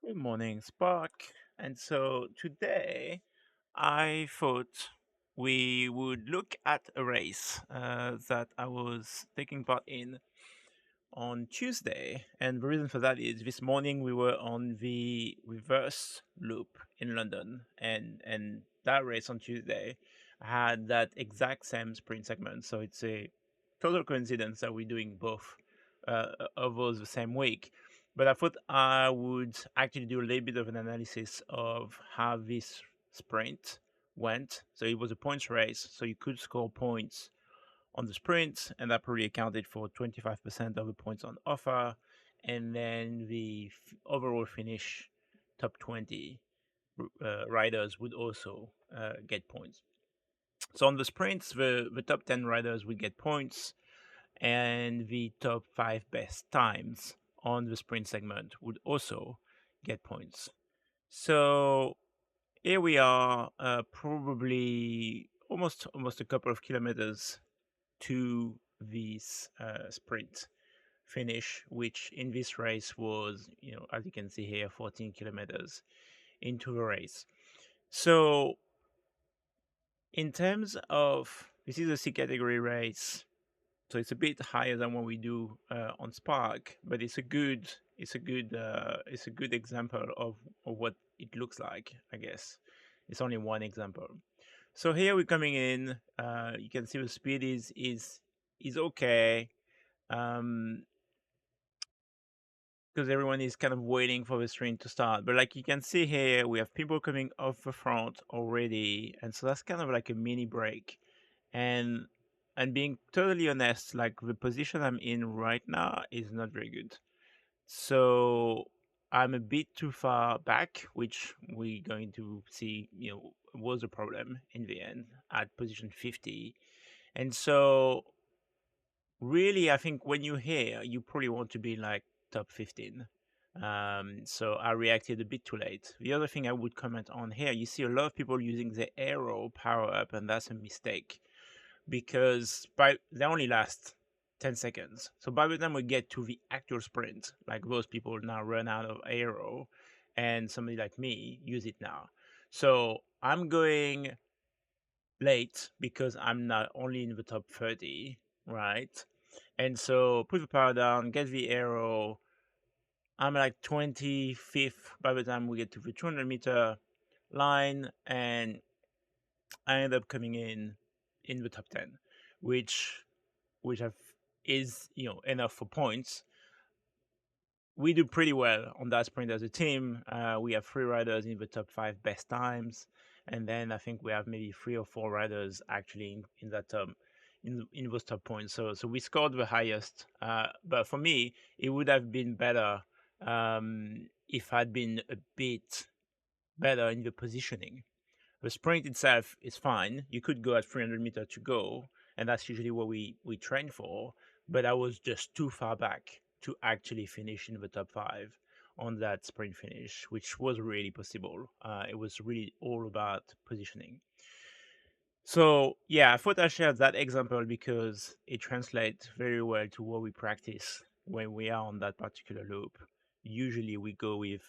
Good morning, Spark. And so today I thought we would look at a race that I was taking part in on Tuesday. And the reason for that is this morning we were on the reverse loop in London, and that race on Tuesday had that exact same sprint segment. So it's a total coincidence that we're doing both of those the same week. But I thought I would actually do a little bit of an analysis of how this sprint went. So it was a points race, so you could score points on the sprint, and that probably accounted for 25% of the points on offer. And then the overall finish, top 20 riders would also get points. So on the sprints, the top 10 riders would get points, and the top five best times on the sprint segment would also get points. So here we are, probably almost a couple of kilometers to this sprint finish, which in this race was, as you can see here, 14 kilometers into the race. So, in terms of this is a C category race, so it's a bit higher than what we do on Spark, but it's a good example of what it looks like. I guess it's only one example. So here we're coming in. You can see the speed is okay. Um, because everyone is kind of waiting for the stream to start. But like you can see here, we have people coming off the front already, and so that's kind of like a mini break. And being totally honest, like the position I'm in right now is not very good. So I'm a bit too far back, which we're going to see, was a problem in the end at position 50. And so really, I think when you're here, you probably want to be like top 15. So I reacted a bit too late. The other thing I would comment on here, you see a lot of people using the arrow power up, and that's a mistake because they only last 10 seconds. So by the time we get to the actual sprint, like those people now run out of arrow, and somebody like me use it now. So I'm going late because I'm not only in the top 30, right? And so put the power down, get the arrow. I'm like 25th by the time we get to the 200-meter line, and I end up coming in the top 10, which is enough for points. We do pretty well on that sprint as a team. We have three riders in the top five best times, and then I think we have maybe three or four riders actually in that in those top points. So we scored the highest. But for me, it would have been better if I'd been a bit better in the positioning. The sprint itself is fine. You could go at 300 meters to go, and that's usually what we train for. But I was just too far back to actually finish in the top five on that sprint finish, which was really possible. It was really all about positioning. So yeah, I thought I shared that example because it translates very well to what we practice when we are on that particular loop. Usually we go with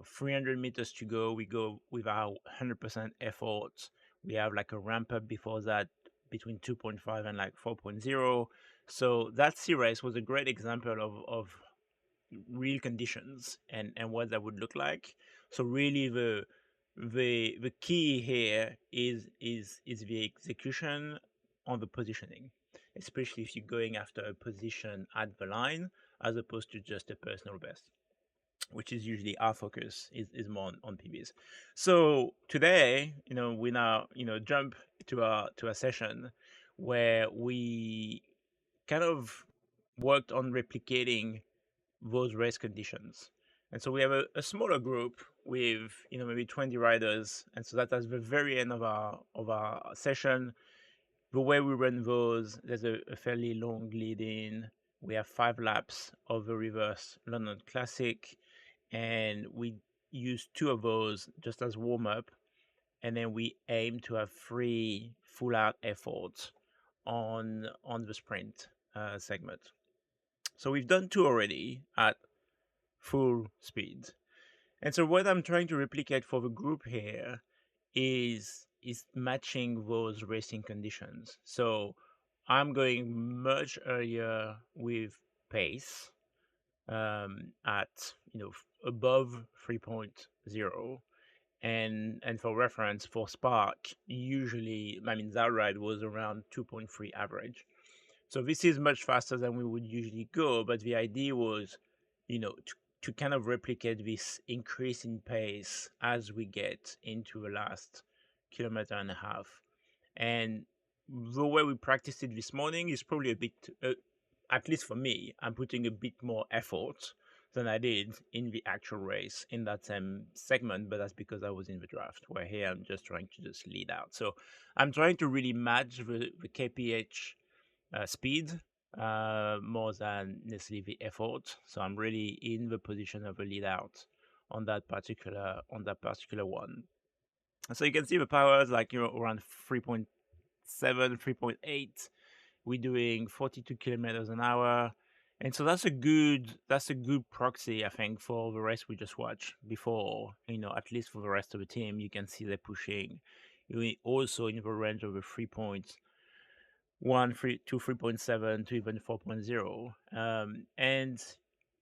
300 meters to go. We go with our 100% effort. We have like a ramp up before that between 2.5 and like 4.0. So that sea race was a great example of real conditions and what that would look like. So really the key here is the execution on the positioning, especially if you're going after a position at the line as opposed to just a personal best, which is usually our focus is more on PBs. So today, we now jump to a session where we kind of worked on replicating those race conditions. And so we have a smaller group with maybe 20 riders, and so that's the very end of our session. The way we run those, there's a fairly long lead in. We have 5 laps of the reverse London Classic, and we use 2 of those just as warm up, and then we aim to have 3 full out efforts on the sprint segment. So we've done 2 already at full speed. And so what I'm trying to replicate for the group here is matching those racing conditions. So I'm going much earlier with pace, at above 3.0. And for reference, for Spark, usually, I mean, that ride was around 2.3 average. So this is much faster than we would usually go, but the idea was, to kind of replicate this increase in pace as we get into the last kilometer and a half. And the way we practiced it this morning is probably a bit, at least for me, I'm putting a bit more effort than I did in the actual race in that same segment, but that's because I was in the draft, where here I'm just trying to just lead out. So I'm trying to really match the KPH speed, more than necessarily the effort. So I'm really in the position of a lead out on that particular one. So you can see the powers like around 3.7, 3.8. We're doing 42 kilometers an hour. And so that's a good proxy, I think, for the race we just watched before. At least for the rest of the team, you can see they're pushing. Also in the range of a 3.1 to 3.7 to even 4.0. And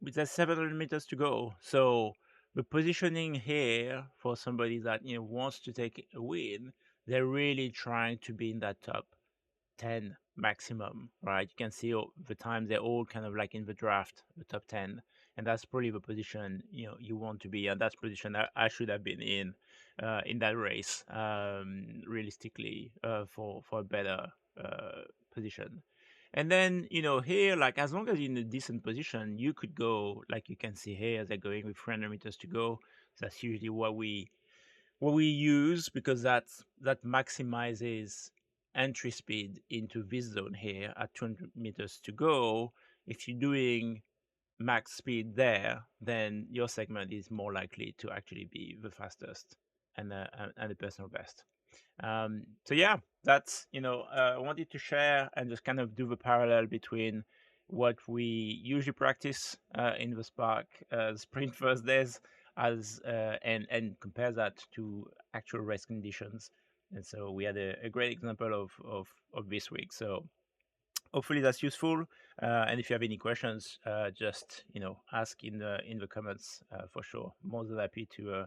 with that 700 meters to go. So the positioning here for somebody that wants to take a win, they're really trying to be in that top 10 maximum, right? You can see the time they're all kind of like in the draft, the top 10. And that's probably the position you want to be. And that's position I should have been in that race, realistically, for a better position. And then here, like, as long as you're in a decent position, you could go, like you can see here, they're going with 300 meters to go. That's usually what we use, because that maximizes entry speed into this zone here at 200 meters to go. If you're doing max speed there, then your segment is more likely to actually be the fastest and the personal best. So yeah, that's I wanted to share and just kind of do the parallel between what we usually practice in the Spark sprint first days, and compare that to actual race conditions. And so we had a great example of this week. So hopefully that's useful. And if you have any questions, just ask in the comments, for sure. More than happy to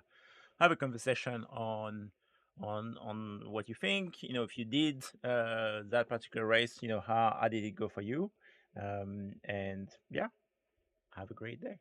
have a conversation on what you think. If you did that particular race, how did it go for you? And yeah, have a great day.